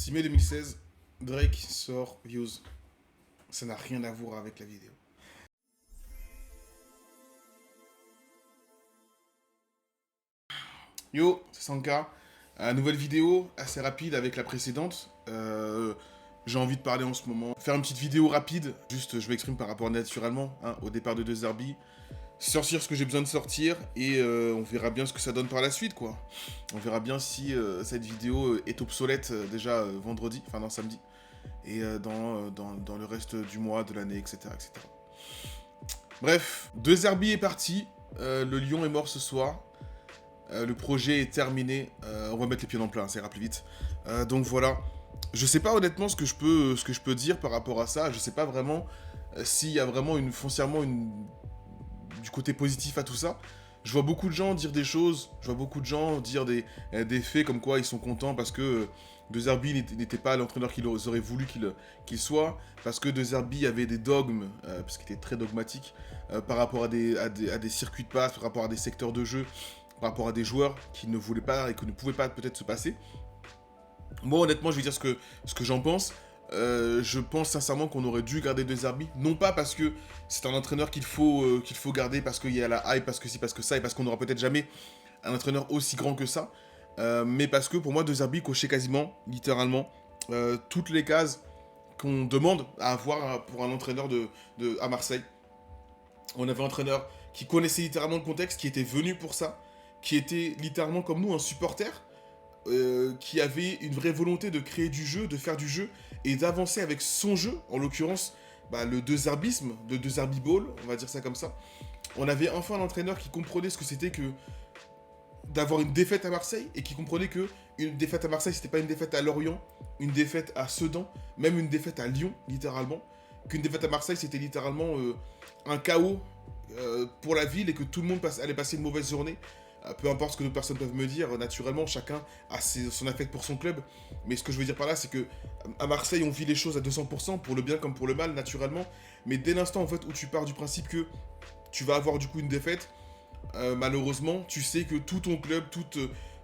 6 mai 2016, Drake sort Views. Ça n'a rien à voir avec la vidéo. Yo, c'est Sanka. Nouvelle vidéo assez rapide avec la précédente. J'ai envie de parler en ce moment. Faire une petite vidéo rapide. Juste, je m'exprime par rapport naturellement au départ de 2RB. Sortir ce que j'ai besoin de sortir et on verra bien ce que ça donne par la suite, quoi. On verra bien si cette vidéo est obsolète déjà vendredi, enfin non, samedi, et dans le reste du mois, de l'année, etc., etc. Bref, 2RB est parti. Le lion est mort ce soir. Le projet est terminé. On va mettre les pieds dans le plat, ça ira plus vite. Donc voilà. Je sais pas honnêtement ce que je peux dire par rapport à ça. Je sais pas vraiment s'il y a vraiment foncièrement du côté positif à tout ça. Je vois beaucoup de gens dire des choses. Je vois beaucoup de gens dire des faits comme quoi ils sont contents parce que 2RB n'était pas l'entraîneur qu'ils auraient voulu qu'il soit. Parce que 2RB avait des dogmes, parce qu'il était très dogmatique, par rapport à des circuits de passe, par rapport à des secteurs de jeu, par rapport à des joueurs qui ne voulaient pas et qui ne pouvaient pas peut-être se passer. Moi, honnêtement, je vais dire ce que j'en pense. Je pense sincèrement qu'on aurait dû garder 2RB. Non pas parce que c'est un entraîneur qu'il faut garder, parce qu'il y a la hype, parce que si, parce que ça, et parce qu'on n'aura peut-être jamais un entraîneur aussi grand que ça. Mais parce que pour moi, 2RB cochait quasiment, littéralement, toutes les cases qu'on demande à avoir pour un entraîneur à Marseille. On avait un entraîneur qui connaissait littéralement le contexte, qui était venu pour ça, qui était littéralement comme nous un supporter, qui avait une vraie volonté de créer du jeu, de faire du jeu et d'avancer avec son jeu, en l'occurrence le 2RBisme, de 2RB Ball, on va dire ça comme ça. On avait enfin un entraîneur qui comprenait ce que c'était que d'avoir une défaite à Marseille et qui comprenait que une défaite à Marseille c'était pas une défaite à Lorient, une défaite à Sedan, même une défaite à Lyon littéralement, qu'une défaite à Marseille c'était littéralement un chaos pour la ville et que tout le monde allait passer une mauvaise journée. Peu importe ce que d'autres personnes peuvent me dire, naturellement, chacun a son affect pour son club. Mais ce que je veux dire par là, c'est que à Marseille, on vit les choses à 200%, pour le bien comme pour le mal, naturellement. Mais dès l'instant en fait, où tu pars du principe que tu vas avoir du coup une défaite, malheureusement, tu sais que tout ton club,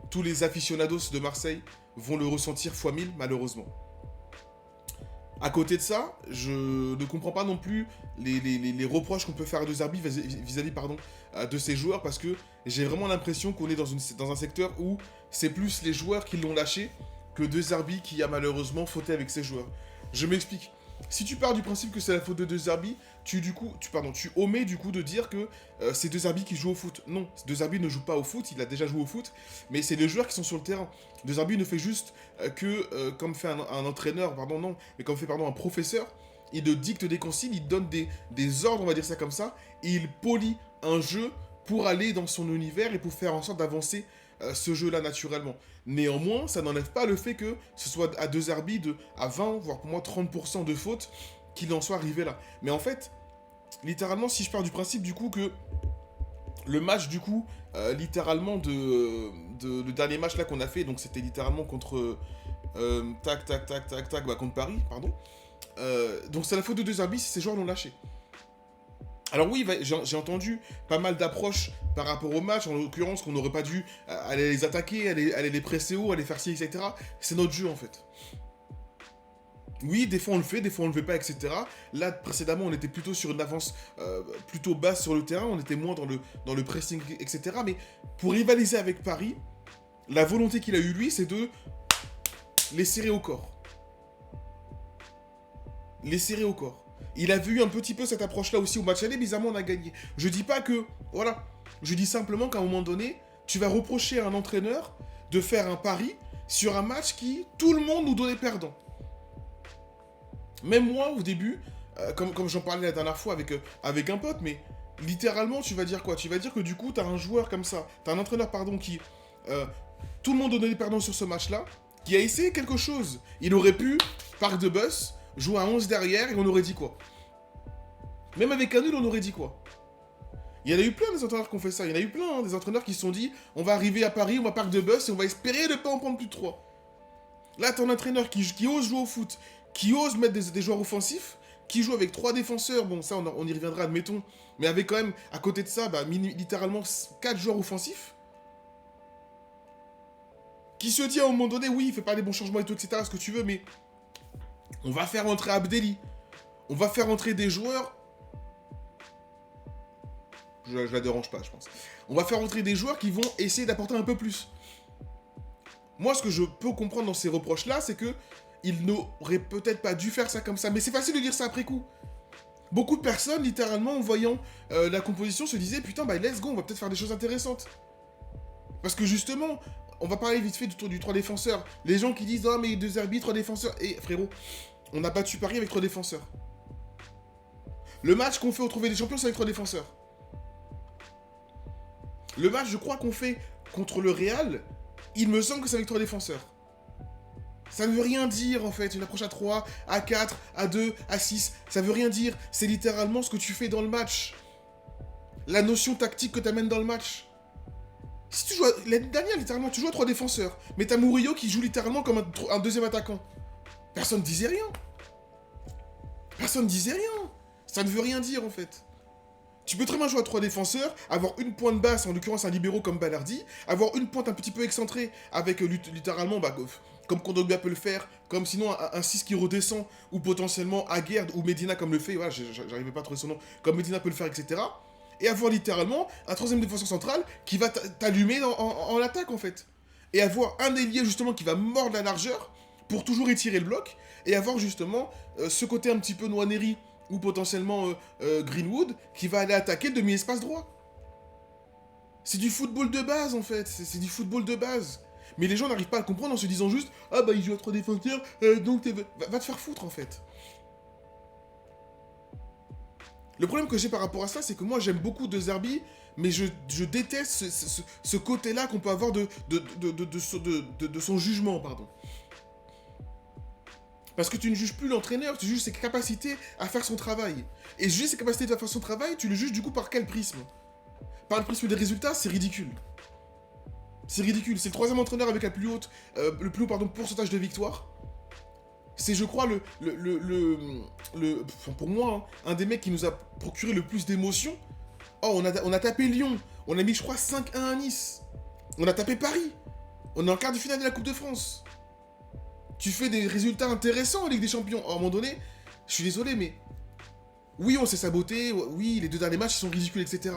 tous les aficionados de Marseille vont le ressentir fois 1000, malheureusement. À côté de ça, je ne comprends pas non plus les reproches qu'on peut faire à 2RB vis-à-vis de ces joueurs, parce que j'ai vraiment l'impression qu'on est dans un secteur où c'est plus les joueurs qui l'ont lâché que 2RB qui a malheureusement fauté avec ses joueurs. Je m'explique. Si tu pars du principe que c'est la faute de 2RB, tu omets du coup de dire que c'est 2RB qui joue au foot. Non, 2RB ne joue pas au foot, il a déjà joué au foot, mais c'est les joueurs qui sont sur le terrain. 2RB ne fait juste comme fait un entraîneur, pardon, non, mais comme fait un professeur, il dicte des consignes, il donne des ordres, on va dire ça comme ça, et il polie un jeu pour aller dans son univers et pour faire en sorte d'avancer ce jeu-là naturellement. Néanmoins, ça n'enlève pas le fait que ce soit à 2RB à 20, voire pour moi 30% de fautes qu'il en soit arrivé là. Mais en fait, littéralement, si je pars du principe du coup que le match du coup, littéralement le dernier match là qu'on a fait, donc c'était littéralement contre contre Paris, pardon. Donc c'est la faute de 2RB si ces joueurs l'ont lâché. Alors oui, j'ai entendu pas mal d'approches par rapport au match, en l'occurrence qu'on n'aurait pas dû aller les attaquer, aller les presser haut, aller faire ci, etc. C'est notre jeu en fait. Oui, des fois on le fait, des fois on le fait pas, etc. Là, précédemment, on était plutôt sur une avance plutôt basse sur le terrain, on était moins dans le pressing, etc. Mais pour rivaliser avec Paris, la volonté qu'il a eu lui, c'est de les serrer au corps. Les serrer au corps. Il avait eu un petit peu cette approche-là aussi au match aller, bizarrement on a gagné. Je dis pas que, voilà, je dis simplement qu'à un moment donné, tu vas reprocher à un entraîneur de faire un pari sur un match qui, tout le monde nous donnait perdant. Même moi, au début, comme j'en parlais la dernière fois avec un pote, mais littéralement, tu vas dire quoi? Tu vas dire que du coup, t'as un joueur comme ça, t'as un entraîneur, pardon, qui, tout le monde donnait perdant sur ce match-là, qui a essayé quelque chose. Il aurait pu, parc de bus, jouer à 11 derrière et on aurait dit quoi? Même avec un nul, on aurait dit quoi? Il y en a eu plein des entraîneurs qui ont fait ça. Il y en a eu plein, des entraîneurs qui se sont dit on va arriver à Paris, on va parc de bus et on va espérer ne pas en prendre plus de 3. Là, t'as un entraîneur qui ose jouer au foot, qui ose mettre des joueurs offensifs, qui joue avec 3 défenseurs. Bon, ça, on y reviendra, admettons. Mais avec quand même, à côté de ça, littéralement 4 joueurs offensifs. qui se dit à un moment donné, oui, il fait pas les bons changements et tout, etc., ce que tu veux, mais on va faire entrer Abdelli. On va faire entrer des joueurs. Je la dérange pas, je pense. On va faire entrer des joueurs qui vont essayer d'apporter un peu plus. Moi, ce que je peux comprendre dans ces reproches-là, c'est que il n'aurait peut-être pas dû faire ça comme ça. Mais c'est facile de dire ça après coup. Beaucoup de personnes, littéralement, en voyant la composition, se disaient, putain, bah let's go, on va peut-être faire des choses intéressantes. Parce que justement, on va parler vite fait du 3 défenseurs. Les gens qui disent, oh mais 2 arbitres, 3 défenseurs. Et frérot, on n'a pas battu Paris avec 3 défenseurs. Le match qu'on fait au Trophée des Champions, c'est avec 3 défenseurs. Le match, je crois, qu'on fait contre le Real, il me semble que c'est avec 3 défenseurs. Ça ne veut rien dire, en fait, une approche à 3, à 4, à 2, à 6. Ça veut rien dire. C'est littéralement ce que tu fais dans le match. La notion tactique que tu amènes dans le match. Si tu joues l'année dernière, littéralement, tu joues à 3 défenseurs. Mais t'as Murillo qui joue littéralement comme un deuxième attaquant. Personne ne disait rien. Personne ne disait rien. Ça ne veut rien dire, en fait. Tu peux très bien jouer à 3 défenseurs, avoir une pointe basse, en l'occurrence un libéraux comme Balardi, avoir une pointe un petit peu excentrée, avec littéralement, comme Kondogbia peut le faire, comme sinon un 6 qui redescend, ou potentiellement Aguerd ou Medina comme le fait, voilà, j'arrivais pas à trouver son nom, comme Medina peut le faire, etc. Et avoir littéralement un troisième défenseur central qui va t'allumer en attaque, en fait. Et avoir un ailier, justement, qui va mordre la largeur, pour toujours étirer le bloc, et avoir, justement, ce côté un petit peu Nwaneri, ou potentiellement Greenwood, qui va aller attaquer le demi-espace droit. C'est du football de base, en fait. C'est du football de base. Mais les gens n'arrivent pas à le comprendre en se disant juste « Ah bah il joue à 3 défenseurs, donc va te faire foutre, en fait. » Le problème que j'ai par rapport à ça, c'est que moi j'aime beaucoup De Zerbi, mais je déteste ce côté-là qu'on peut avoir de son jugement, pardon. Parce que tu ne juges plus l'entraîneur, tu juges ses capacités à faire son travail. Et juger ses capacités à faire son travail, tu le juges du coup par quel prisme? Par le prisme des résultats, c'est ridicule. C'est ridicule. C'est le 3e entraîneur avec le plus haut pourcentage de victoires. C'est, je crois, pour moi, hein, un des mecs qui nous a procuré le plus d'émotions. Oh, on a tapé Lyon. On a mis, je crois, 5-1 à Nice. On a tapé Paris. On est en quart de finale de la Coupe de France. Tu fais des résultats intéressants en Ligue des Champions. À un moment donné, je suis désolé, mais... Oui, on s'est saboté. Oui, les 2 derniers matchs, ils sont ridicules, etc.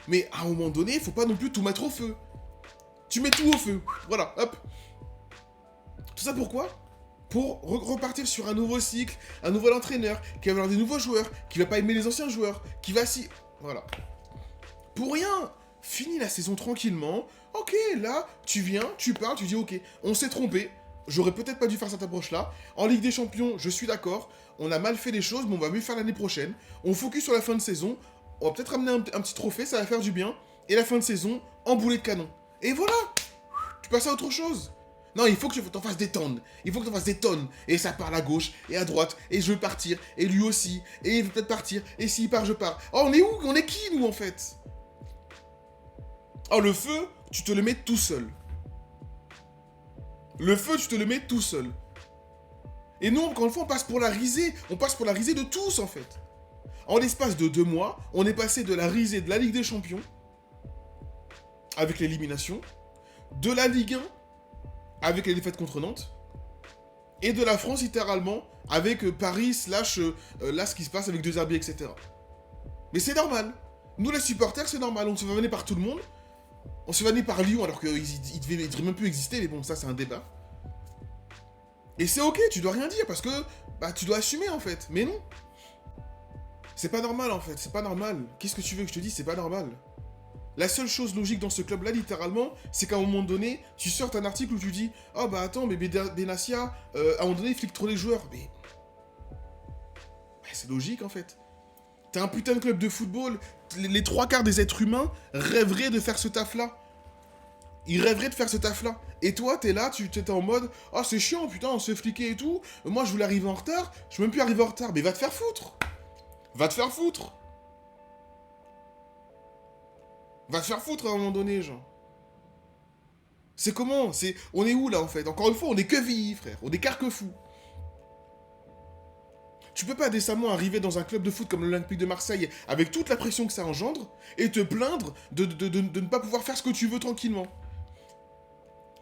Mais à un moment donné, il faut pas non plus tout mettre au feu. Tu mets tout au feu. Voilà, hop. Tout ça pourquoi? Pour repartir sur un nouveau cycle, un nouvel entraîneur, qui va avoir des nouveaux joueurs, qui va pas aimer les anciens joueurs, qui va si... Voilà. Pour rien. Finis la saison tranquillement. Ok, là, tu viens, tu parles, tu dis ok, on s'est trompé. J'aurais peut-être pas dû faire cette approche-là. En Ligue des Champions, je suis d'accord. On a mal fait les choses, mais on va mieux faire l'année prochaine. On focus sur la fin de saison. On va peut-être ramener un petit trophée, ça va faire du bien. Et la fin de saison, en boulet de canon. Et voilà. Tu passes à autre chose. Non, il faut que tu t'en fasses des tonnes. Il faut que tu en fasses des tonnes. Et ça part à gauche et à droite. Et je veux partir. Et lui aussi. Et il veut peut-être partir. Et s'il part, je pars. Oh, on est où? On est qui, nous, en fait? Oh, le feu, tu te le mets tout seul. Le feu, tu te le mets tout seul. Et nous, encore une fois, on passe pour la risée. On passe pour la risée de tous, en fait. En l'espace de 2 mois, on est passé de la risée de la Ligue des Champions, avec l'élimination, de la Ligue 1, avec les défaites contre Nantes, et de la France, littéralement, avec Paris, là, ce qui se passe avec De Zerbi, etc. Mais c'est normal. Nous, les supporters, c'est normal. On se fait vanner par tout le monde. On se fait vanner par Lyon, alors qu'ils devraient même plus exister, mais bon, ça, c'est un débat. Et c'est ok, tu dois rien dire, parce que tu dois assumer, en fait. Mais non. C'est pas normal, en fait. C'est pas normal. Qu'est-ce que tu veux que je te dise? C'est pas normal. La seule chose logique dans ce club-là, littéralement, c'est qu'à un moment donné, tu sortes un article où tu dis « Oh bah attends, mais Benassia, à un moment donné, il flique trop les joueurs. » Mais... c'est logique, en fait. T'as un putain de club de football, les 3/4 des êtres humains rêveraient de faire ce taf-là. Ils rêveraient de faire ce taf-là. Et toi, t'es là, tu t'es en mode « Oh, c'est chiant, putain, on se fait fliquer et tout. Moi, je voulais arriver en retard. Je peux même plus arriver en retard. » Mais va te faire foutre. Va te faire foutre. Va te faire foutre à un moment donné, genre. C'est comment? On est où, là, en fait? Encore une fois, on est que vie, frère. On est carquefou. Tu peux pas décemment arriver dans un club de foot comme l'Olympique de Marseille, avec toute la pression que ça engendre, et te plaindre de ne pas pouvoir faire ce que tu veux tranquillement.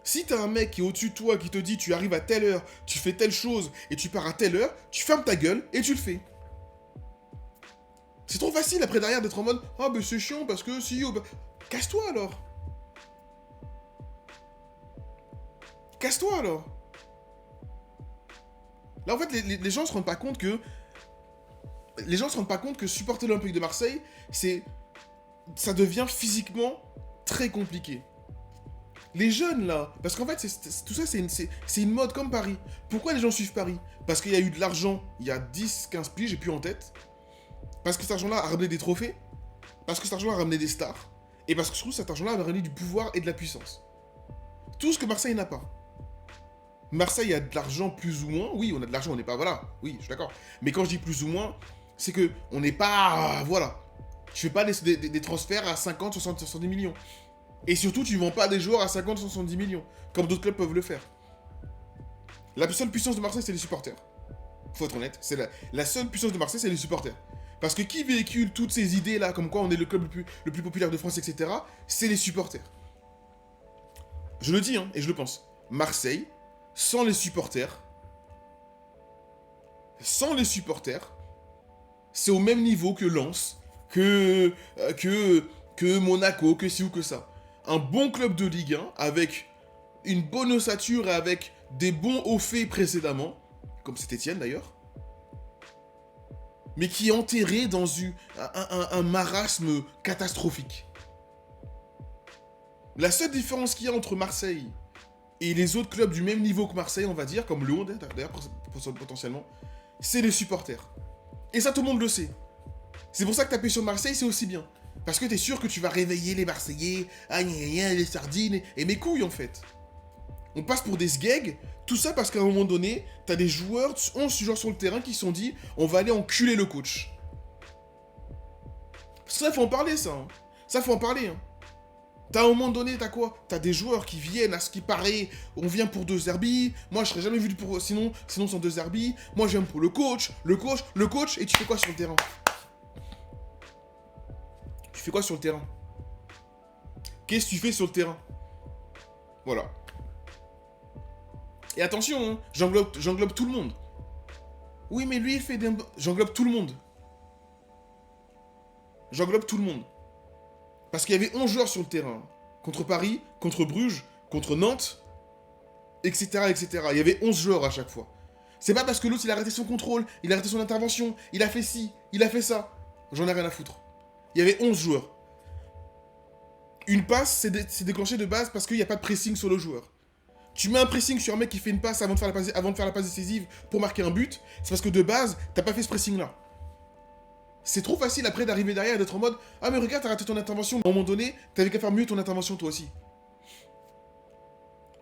Si t'as un mec qui est au-dessus de toi, qui te dit tu arrives à telle heure, tu fais telle chose et tu pars à telle heure, tu fermes ta gueule et tu le fais. C'est trop facile après derrière d'être en mode ah ben c'est chiant parce que si... Oh, bah... Casse-toi alors. Casse-toi alors. Là en fait les gens se rendent pas compte que... Les gens se rendent pas compte que supporter l'Olympique de Marseille, ça devient physiquement très compliqué. Les jeunes là, parce qu'en fait tout ça c'est une mode comme Paris. Pourquoi les gens suivent Paris? Parce qu'il y a eu de l'argent il y a 10-15 piges, j'ai plus en tête. Parce que cet argent-là a ramené des trophées. Parce que cet argent-là a ramené des stars. Et parce que je trouve que cet argent-là a ramené du pouvoir et de la puissance. Tout ce que Marseille n'a pas. Marseille a de l'argent plus ou moins. Oui, on a de l'argent, on n'est pas... Voilà, oui, je suis d'accord. Mais quand je dis plus ou moins, c'est que on n'est pas... Voilà. Tu fais pas des transferts à 50, 60, 70 millions. Et surtout, tu vends pas des joueurs à 50, 70 millions. Comme d'autres clubs peuvent le faire. La seule puissance de Marseille, c'est les supporters. Faut être honnête. C'est la seule puissance de Marseille, c'est les supporters. Parce que qui véhicule toutes ces idées-là, comme quoi on est le club le plus populaire de France, etc., c'est les supporters. Je le dis, hein, et je le pense. Marseille, sans les supporters, c'est au même niveau que Lens, que Monaco, que ci ou que ça. Un bon club de Ligue 1, avec une bonne ossature et avec des bons hauts faits précédemment, comme c'est Etienne d'ailleurs, mais qui est enterré dans un marasme catastrophique. La seule différence qu'il y a entre Marseille et les autres clubs du même niveau que Marseille, on va dire, comme Lyon d'ailleurs potentiellement, c'est les supporters. Et ça, tout le monde le sait. C'est pour ça que taper sur Marseille, c'est aussi bien. Parce que t'es sûr que tu vas réveiller les Marseillais, les sardines, et mes couilles en fait. On passe pour des sgegs, tout ça parce qu'à un moment donné, t'as des joueurs, 11 joueurs sur le terrain qui se sont dit on va aller enculer le coach. Ça, faut en parler, ça. Hein. Ça, faut en parler. Hein. T'as un moment donné, t'as quoi? T'as des joueurs qui viennent, à ce qui paraît, on vient pour 2 Zerbi. Moi, je serais jamais vu pour... Sinon sans 2 Zerbi. Moi, je viens pour le coach, et tu fais quoi sur le terrain? Tu fais quoi sur le terrain? Qu'est-ce que tu fais sur le terrain? Voilà. Et attention, hein, j'englobe tout le monde. Oui, mais lui, il fait des... J'englobe tout le monde. J'englobe tout le monde. Parce qu'il y avait 11 joueurs sur le terrain. Contre Paris, contre Bruges, contre Nantes, etc., etc. Il y avait 11 joueurs à chaque fois. C'est pas parce que l'autre, il a arrêté son contrôle, il a arrêté son intervention, il a fait ci, il a fait ça. J'en ai rien à foutre. Il y avait 11 joueurs. Une passe, c'est déclenché de base parce qu'il n'y a pas de pressing sur le joueur. Tu mets un pressing sur un mec qui fait une passe avant de faire la passe décisive pour marquer un but, c'est parce que de base, t'as pas fait ce pressing-là. C'est trop facile après d'arriver derrière et d'être en mode « Ah mais regarde, t'as raté ton intervention, à un moment donné, t'avais qu'à faire mieux ton intervention toi aussi. »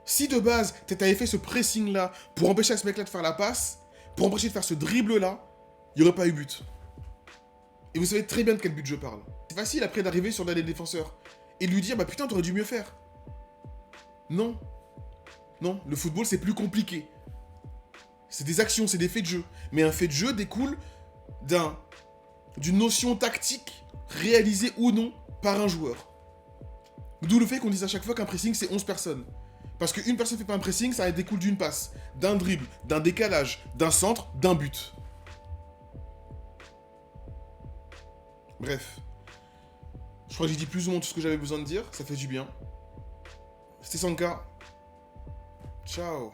Si de base, t'avais fait ce pressing-là pour empêcher à ce mec-là de faire la passe, pour empêcher de faire ce dribble-là, il n'y aurait pas eu but. Et vous savez très bien de quel but je parle. C'est facile après d'arriver sur les défenseurs et de lui dire « Bah putain, t'aurais dû mieux faire. » Non. Non, le football, c'est plus compliqué. C'est des actions, c'est des faits de jeu. Mais un fait de jeu découle d'une notion tactique réalisée ou non par un joueur. D'où le fait qu'on dise à chaque fois qu'un pressing, c'est 11 personnes. Parce qu'une personne fait pas un pressing, ça découle d'une passe, d'un dribble, d'un décalage, d'un centre, d'un but. Bref. Je crois que j'ai dit plus ou moins tout ce que j'avais besoin de dire, ça fait du bien. C'était Sanka. Ciao.